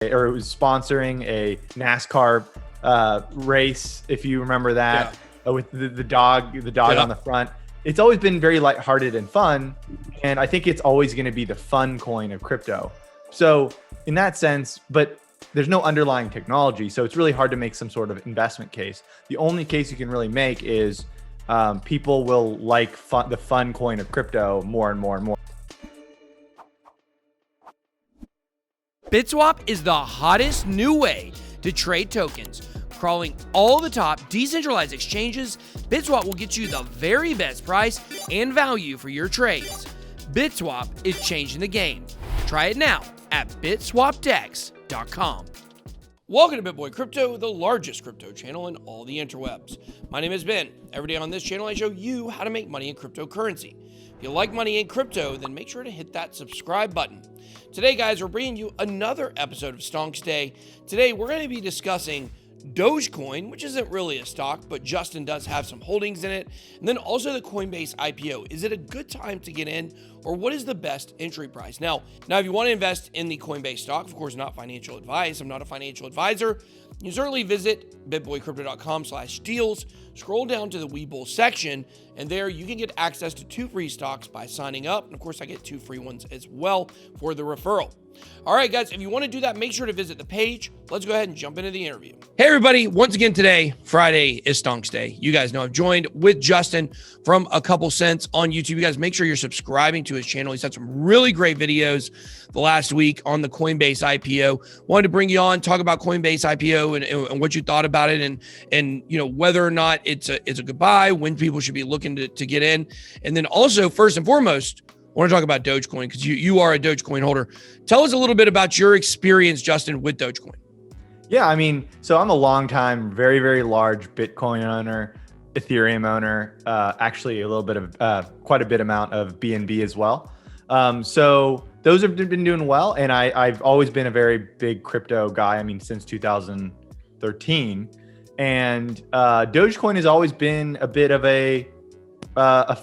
or it was sponsoring a NASCAR race, if you remember that, with the dog on the front. It's always been very lighthearted and fun, and I think it's always going to be the fun coin of crypto. So in that sense, but there's no underlying technology, so it's really hard to make some sort of investment case. The only case you can really make is people will like the fun coin of crypto more and more and more. BitSwap is the hottest new way to trade tokens. Crawling all the top decentralized exchanges, BitSwap will get you the very best price and value for your trades. BitSwap is changing the game. Try it now at bitswapdex.com. Welcome to BitBoy Crypto, the largest crypto channel in all the interwebs. My name is Ben. Every day on this channel, I show you how to make money in cryptocurrency. If you like money in crypto, then make sure to hit that subscribe button. Today, guys, we're bringing you another episode of Stonks Day. Today, we're going to be discussing Dogecoin, which isn't really a stock, but Justin does have some holdings in it. And then also the Coinbase IPO. Is it a good time to get in, or what is the best entry price? Now, if you want to invest in the Coinbase stock, of course, not financial advice. I'm not a financial advisor. You certainly visit bitboycrypto.com/deals, scroll down to the Webull section, and there you can get access to 2 free stocks by signing up. And of course, I get 2 free ones as well for the referral. All right, guys, if you want to do that, make sure to visit the page. Let's go ahead and jump into the interview. Hey, everybody. Once again, today, Friday, is Stonks Day. You guys know I'm joined with Justin from A Couple Cents on YouTube. You guys make sure you're subscribing to his channel. He's had some really great videos the last week on the Coinbase IPO. Wanted to bring you on, talk about Coinbase IPO and what you thought about it, and you know whether or not it's a good buy, when people should be looking to get in. And then also, first and foremost, I want to talk about Dogecoin because you are a Dogecoin holder. Tell us a little bit about your experience, Justin, with Dogecoin. Yeah, I mean, so I'm a long time, very, very large Bitcoin owner, Ethereum owner, actually a little bit of quite a bit amount of BNB as well. So those have been doing well. And I've always been a very big crypto guy. I mean, since 2013. And Dogecoin has always been a bit of a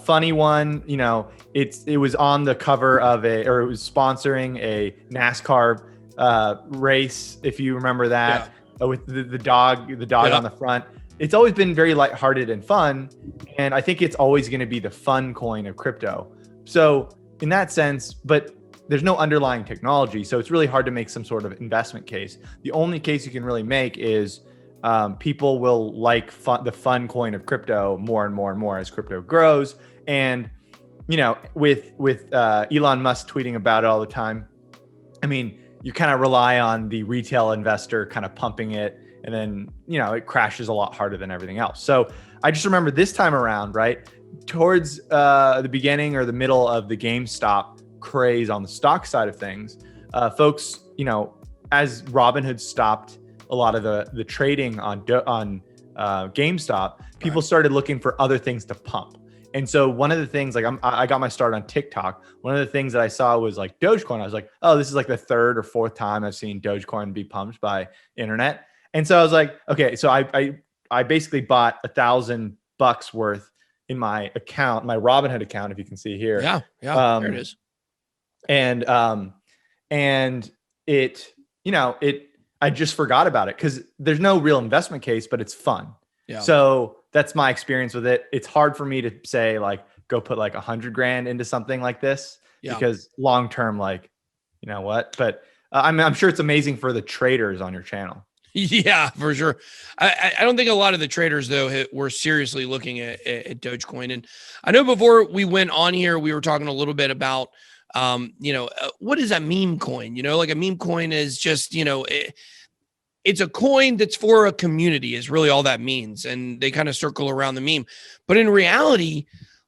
funny one. You know, it was on the cover of it was sponsoring a NASCAR race, if you remember that, with the dog on the front. It's always been very lighthearted and fun, and I think it's always going to be the fun coin of crypto. So in that sense, but there's no underlying technology, so it's really hard to make some sort of investment case. The only case you can really make is people will like the fun coin of crypto more and more and more as crypto grows. And you know, with Elon Musk tweeting about it all the time, I mean, you kind of rely on the retail investor kind of pumping it, and then, you know, it crashes a lot harder than everything else. So I just remember this time around, right, towards the beginning or the middle of the GameStop craze on the stock side of things, folks, you know, as Robinhood stopped a lot of the trading on GameStop, people started looking for other things to pump. And so one of the things, like I got my start on TikTok. One of the things that I saw was like Dogecoin. I was like, oh, this is like the 3rd or 4th time I've seen Dogecoin be pumped by internet. And so I was like, okay, so I basically bought $1,000 worth in my account, my Robinhood account, if you can see here. Yeah, there it is. And it, you know, I just forgot about it because there's no real investment case, but it's fun. Yeah. So that's my experience with it. It's hard for me to say like, go put like $100,000 into something like this because long-term, like, you know what, but I'm sure it's amazing for the traders on your channel. Yeah, for sure. I don't think a lot of the traders though were seriously looking at Dogecoin. And I know before we went on here, we were talking a little bit about, what is a meme coin? You know, like a meme coin is just, you know, it's a coin that's for a community is really all that means. And they kind of circle around the meme. But in reality,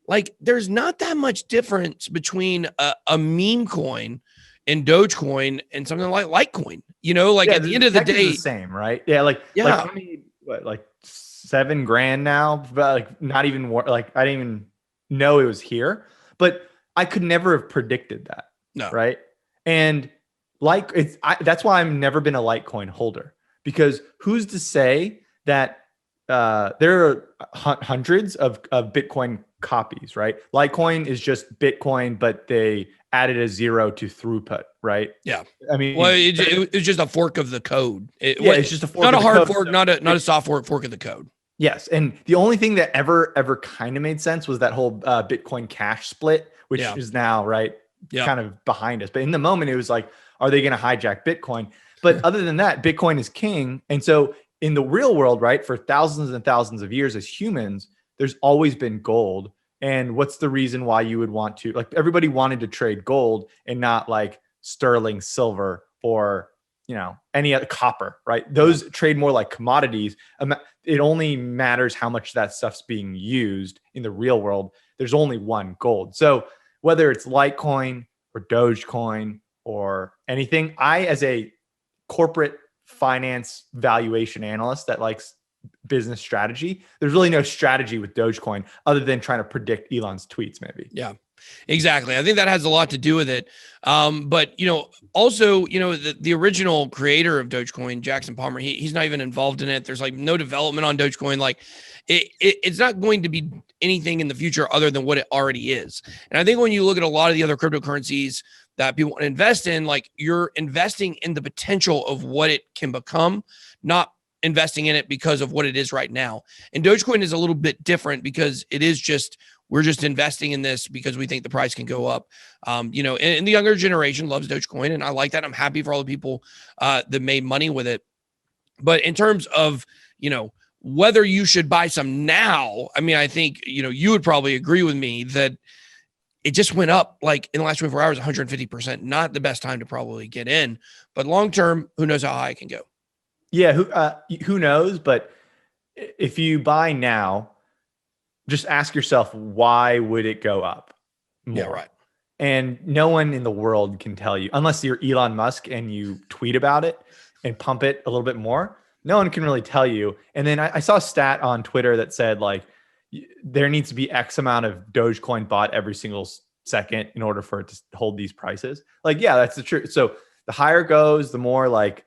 like there's not that much difference between a meme coin and Dogecoin and something like Litecoin. You know, like at the end of the day, the same, right? Yeah, like I mean, like $7,000 now, but like not even like I didn't even know it was here. But I could never have predicted that. No, right? And like that's why I've never been a Litecoin holder, because who's to say that there are hundreds of Bitcoin copies, right? Litecoin is just Bitcoin, but they added a zero to throughput, right? Yeah. I mean, Well, it's just a fork of the code. It's just a fork. Not of a the hard code, fork, so not a soft fork of the code. Yes, and the only thing that ever kind of made sense was that whole Bitcoin Cash split, which is now kind of behind us. But in the moment, it was like, are they going to hijack Bitcoin? But other than that, Bitcoin is king. And so in the real world, right, for thousands and thousands of years as humans, there's always been gold. And what's the reason why you would want to, like, everybody wanted to trade gold and not like sterling silver or, any other copper, right? Those trade more like commodities. It only matters how much that stuff's being used in the real world. There's only one gold. So whether it's Litecoin or Dogecoin or anything, I, as a corporate finance valuation analyst that likes business strategy, there's really no strategy with Dogecoin other than trying to predict Elon's tweets, maybe. Yeah, exactly. I think that has a lot to do with it. But also, the original creator of Dogecoin, Jackson Palmer, he's not even involved in it. There's like no development on Dogecoin. Like it's not going to be anything in the future other than what it already is. And I think when you look at a lot of the other cryptocurrencies that people want to invest in, like you're investing in the potential of what it can become, not investing in it because of what it is right now. And Dogecoin is a little bit different because it is just, we're just investing in this because we think the price can go up. And the younger generation loves Dogecoin, and I like that. I'm happy for all the people that made money with it. But in terms of, whether you should buy some now, I mean, I think, you would probably agree with me that it just went up like in the last 24 hours, 150%, not the best time to probably get in, but long-term, who knows how high it can go. Yeah. Who knows? But if you buy now, just ask yourself, why would it go up more? Yeah, right. And no one in the world can tell you, unless you're Elon Musk and you tweet about it and pump it a little bit more. No one can really tell you. And then I saw a stat on Twitter that said like there needs to be X amount of Dogecoin bought every single second in order for it to hold these prices. Like, yeah, that's the truth. So the higher it goes, the more like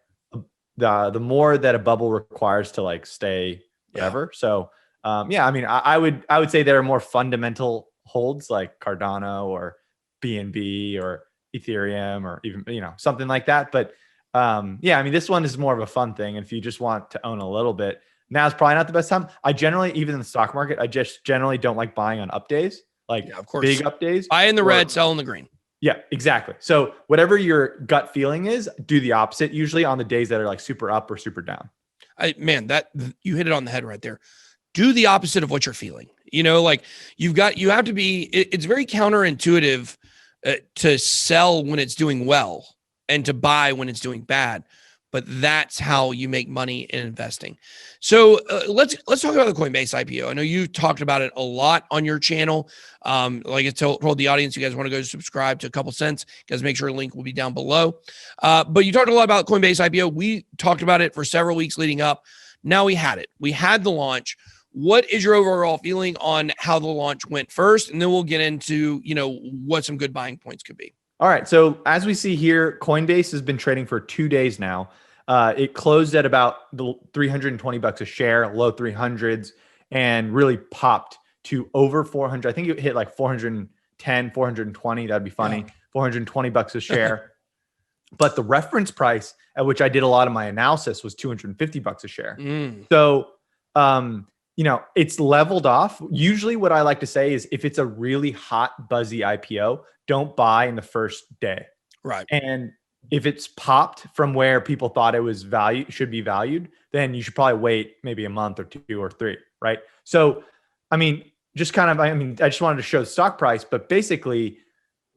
the more that a bubble requires to like stay whatever. Yeah. So I mean, I would say there are more fundamental holds like Cardano or BNB or Ethereum or even, something like that. But I mean, this one is more of a fun thing. And if you just want to own a little bit, now is probably not the best time. I generally, even in the stock market, I just generally don't like buying on up days, like of course, big up days. Buy in the red, sell in the green. Yeah, exactly. So whatever your gut feeling is, do the opposite usually on the days that are like super up or super down. That you hit it on the head right there. Do the opposite of what you're feeling. Like you have to be, it's very counterintuitive to sell when it's doing well and to buy when it's doing bad. But that's how you make money in investing. So let's talk about the Coinbase IPO. I know you talked about it a lot on your channel. Like I told the audience, you guys want to go subscribe to a couple cents. You guys make sure a link will be down below. But you talked a lot about Coinbase IPO. We talked about it for several weeks leading up. Now we had it. We had the launch. What is your overall feeling on how the launch went first? And then we'll get into, what some good buying points could be. All right. So as we see here, Coinbase has been trading for 2 days now. It closed at about the $320 a share, low 300s, and really popped to over 400. I think it hit like 410, 420. That'd be funny. Yeah. $420 a share. But the reference price at which I did a lot of my analysis was $250 a share. So, it's leveled off. Usually what I like to say is if it's a really hot, buzzy IPO, don't buy in the first day. Right. And if it's popped from where people thought it was should be valued, then you should probably wait maybe a month or 2 or 3. Right. So, I mean, I just wanted to show the stock price, but basically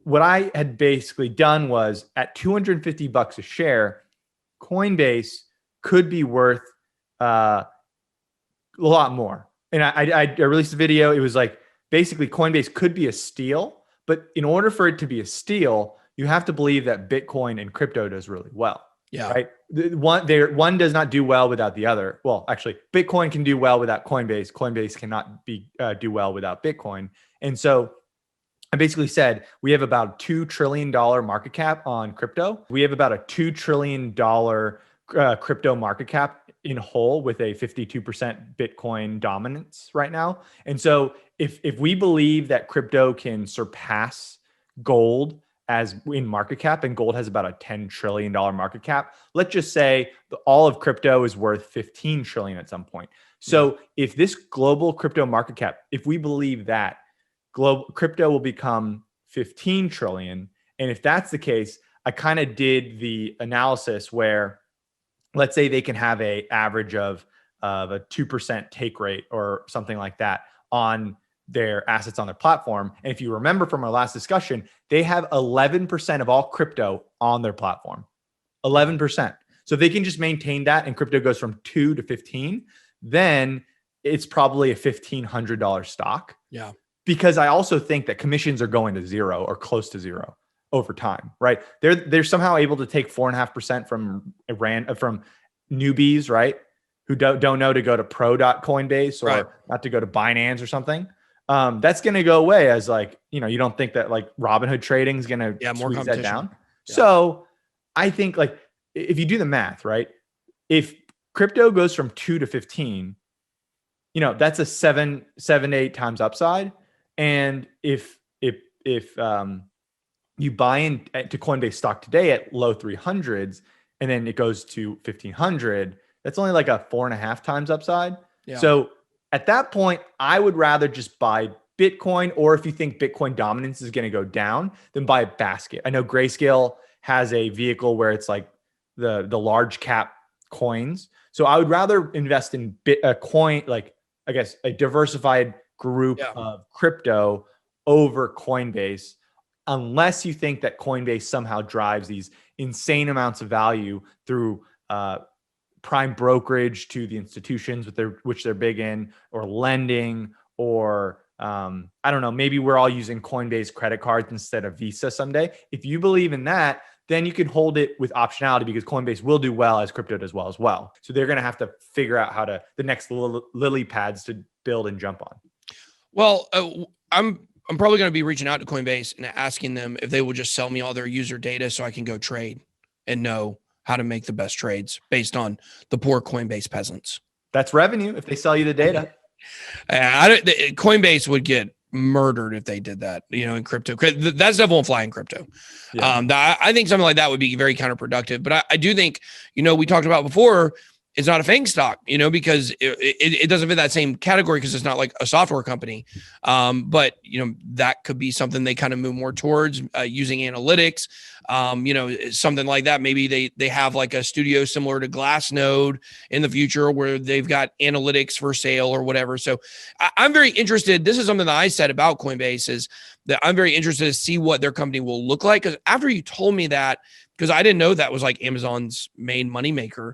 what I had basically done was at $250 a share, Coinbase could be worth a lot more. And I released a video. It was like basically Coinbase could be a steal, but in order for it to be a steal, you have to believe that Bitcoin and crypto does really well. Yeah. Right. One does not do well without the other. Well, actually, Bitcoin can do well without Coinbase. Coinbase cannot do well without Bitcoin. And so I basically said we have about $2 trillion market cap on crypto. We have about a $2 trillion crypto market cap in whole with a 52% Bitcoin dominance right now. And so if we believe that crypto can surpass gold as in market cap, and gold has about a $10 trillion market cap, let's just say all of crypto is worth 15 trillion at some point. So if this global crypto market cap, if we believe that global crypto will become 15 trillion, and if that's the case, I kind of did the analysis where, let's say they can have a average of a 2% take rate or something like that on their assets on their platform. And if you remember from our last discussion, they have 11% of all crypto on their platform, 11%. So if they can just maintain that and crypto goes from 2 to 15, then it's probably a $1,500 stock. Yeah. Because I also think that commissions are going to zero or close to zero over time, right? They're somehow able to take 4.5% from newbies, right? Who don't know to go to pro.coinbase or not to go to Binance or something. That's going to go away as you don't think that Robinhood trading is going to squeeze that down. Yeah. So I think if you do the math, right? If crypto goes from 2 to 15, that's a 7 to 8 times upside. And if you buy into Coinbase stock today at low 300s, and then it goes to 1,500, that's only like a 4.5 times upside. Yeah. So at that point, I would rather just buy Bitcoin, or if you think Bitcoin dominance is going to go down, then buy a basket. I know Grayscale has a vehicle where it's like the large cap coins. So I would rather invest in a coin, a diversified group of crypto over Coinbase, unless you think that Coinbase somehow drives these insane amounts of value through prime brokerage to the institutions which they're big in, or lending, or I don't know, maybe we're all using Coinbase credit cards instead of Visa someday. If you believe in that, then you can hold it with optionality, because Coinbase will do well as crypto does well as well. So they're going to have to figure out the next lily pads to build and jump on. Well, I'm probably going to be reaching out to Coinbase and asking them if they will just sell me all their user data so I can go trade and know how to make the best trades based on the poor Coinbase peasants. That's revenue if they sell you the data. Coinbase would get murdered if they did that, in crypto. That stuff won't fly in crypto. Yeah. I think something like that would be very counterproductive. But I do think, we talked about before, it's not a FANG stock, because it doesn't fit that same category because it's not like a software company. But, that could be something they kind of move more towards using analytics, something like that. Maybe they have like a studio similar to Glassnode in the future where they've got analytics for sale or whatever. So I'm very interested. This is something that I said about Coinbase, is that I'm very interested to see what their company will look like. Because after you told me that, because I didn't know that was like Amazon's main moneymaker,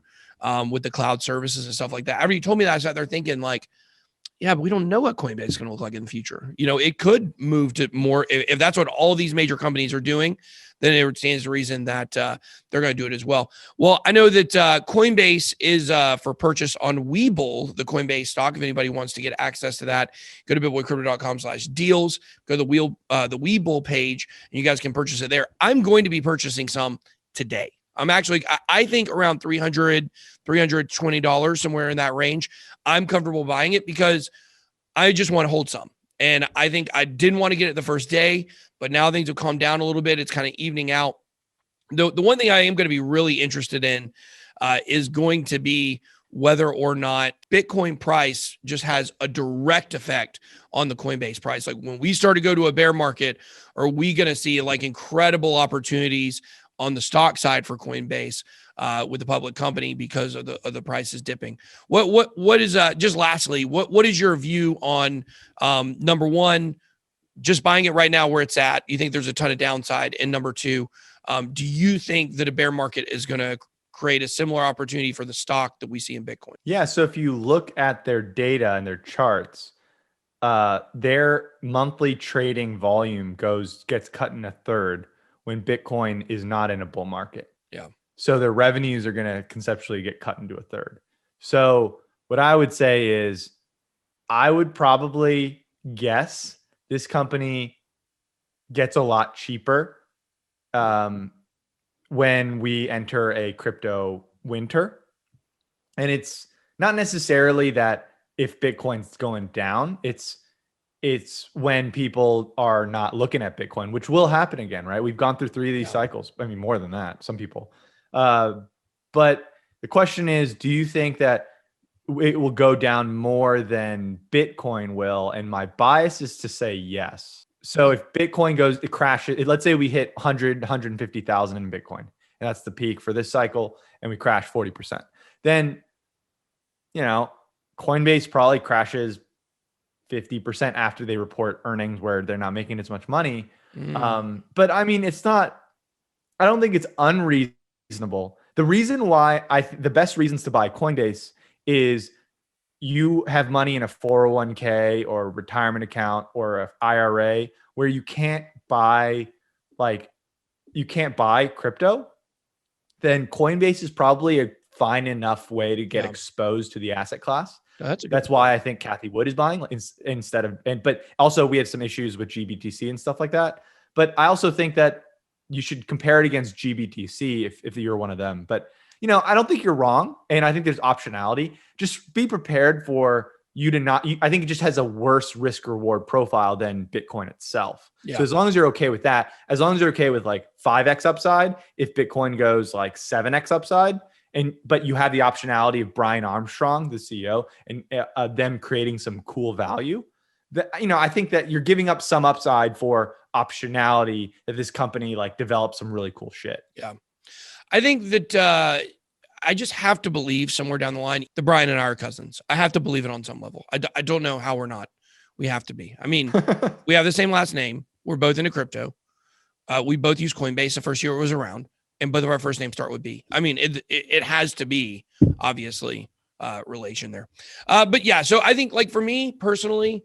with the cloud services and stuff like that. After you told me that, I sat there thinking but we don't know what Coinbase is going to look like in the future. It could move to more, if that's what all these major companies are doing, then it stands to reason that they're going to do it as well. Well, I know that Coinbase is for purchase on Webull, the Coinbase stock. If anybody wants to get access to that, go to bitboycrypto.com/deals, go to the Webull page, and you guys can purchase it there. I'm going to be purchasing some today. I'm actually, I think around $300, $320, somewhere in that range. I'm comfortable buying it because I just want to hold some. And I think I didn't want to get it the first day, but now things have calmed down a little bit. It's kind of evening out. The one thing I am going to be really interested in is going to be whether or not Bitcoin price just has a direct effect on the Coinbase price. Like when we start to go to a bear market, are we going to see incredible opportunities on the stock side for Coinbase with the public company because of the prices dipping? What is just lastly, what is your view on number one, just buying it right now where it's at? You think there's a ton of downside? And number two, do you think that a bear market is going to create a similar opportunity for the stock that we see in Bitcoin? Yeah. So if you look at their data and their charts, their monthly trading volume gets cut in a third when Bitcoin is not in a bull market. Yeah. So their revenues are going to conceptually get cut into a third. So what I would say is I would probably guess this company gets a lot cheaper when we enter a crypto winter. And it's not necessarily that if Bitcoin's going down, it's when people are not looking at Bitcoin, which will happen again, right? We've gone through 3 of these cycles. I mean, more than that, some people. But the question is, do you think that it will go down more than Bitcoin will? And my bias is to say yes. So if Bitcoin it crashes, let's say we hit 150,000 in Bitcoin, and that's the peak for this cycle, and we crash 40%. Then, Coinbase probably crashes 50% after they report earnings where they're not making as much money. But I mean, I don't think it's unreasonable. The reason why the best reasons to buy Coinbase is you have money in a 401k or retirement account or an IRA where you can't buy crypto. Then Coinbase is probably a fine enough way to get exposed to the asset class. That's why I think Cathie Wood is buying instead of, but also we had some issues with GBTC and stuff like that. But I also think that you should compare it against GBTC if you're one of them. But, I don't think you're wrong. And I think there's optionality. Just be prepared for you to not, I think it just has a worse risk reward profile than Bitcoin itself. Yeah. So as long as you're okay with that, as long as you're okay with like 5x upside, if Bitcoin goes like 7x upside, but you have the optionality of Brian Armstrong, the CEO, and them creating some cool value. I think that you're giving up some upside for optionality that this company like develops some really cool shit. Yeah, I think that I just have to believe somewhere down the line that Brian and I are cousins. I have to believe it on some level. I don't know how we're not. We have to be. I mean, we have the same last name. We're both into crypto. We both use Coinbase the first year it was around. And both of our first names start with B. I mean, it has to be, obviously, relation there. But yeah, so I think like for me personally,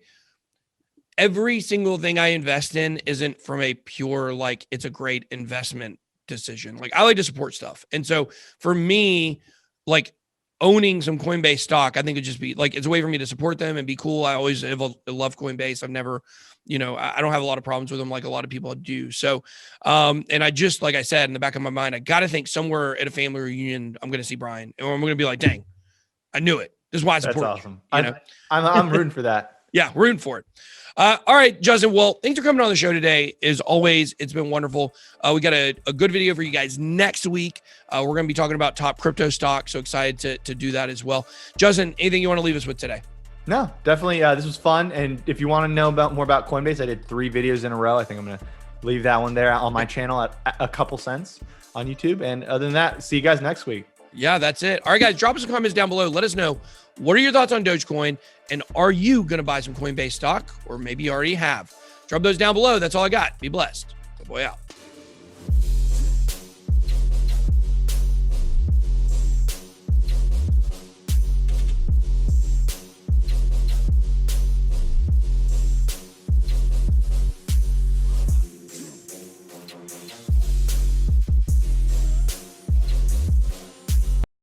every single thing I invest in isn't from a pure, like it's a great investment decision. Like I like to support stuff. And so for me, like owning some Coinbase stock, I think it'd just be like, it's a way for me to support them and be cool. I always have loved Coinbase. I've never, I don't have a lot of problems with them like a lot of people do. So, and I just, like I said, in the back of my mind, I got to think somewhere at a family reunion, I'm going to see Brian and I'm going to be like, dang, I knew it. This is why I support you. That's awesome. I'm rooting for that. Yeah, rooting for it. All right, Justin. Well, thanks for coming on the show today. As always, it's been wonderful. We got a good video for you guys next week. We're going to be talking about top crypto stocks. So excited to do that as well. Justin, anything you want to leave us with today? No, definitely. This was fun. And if you want to know more about Coinbase, I did 3 videos in a row. I think I'm going to leave that one there on my channel at a couple cents on YouTube. And other than that, see you guys next week. Yeah, that's it. All right, guys, drop us some comments down below. Let us know, what are your thoughts on Dogecoin? And are you going to buy some Coinbase stock? Or maybe you already have. Drop those down below. That's all I got. Be blessed. Good boy out.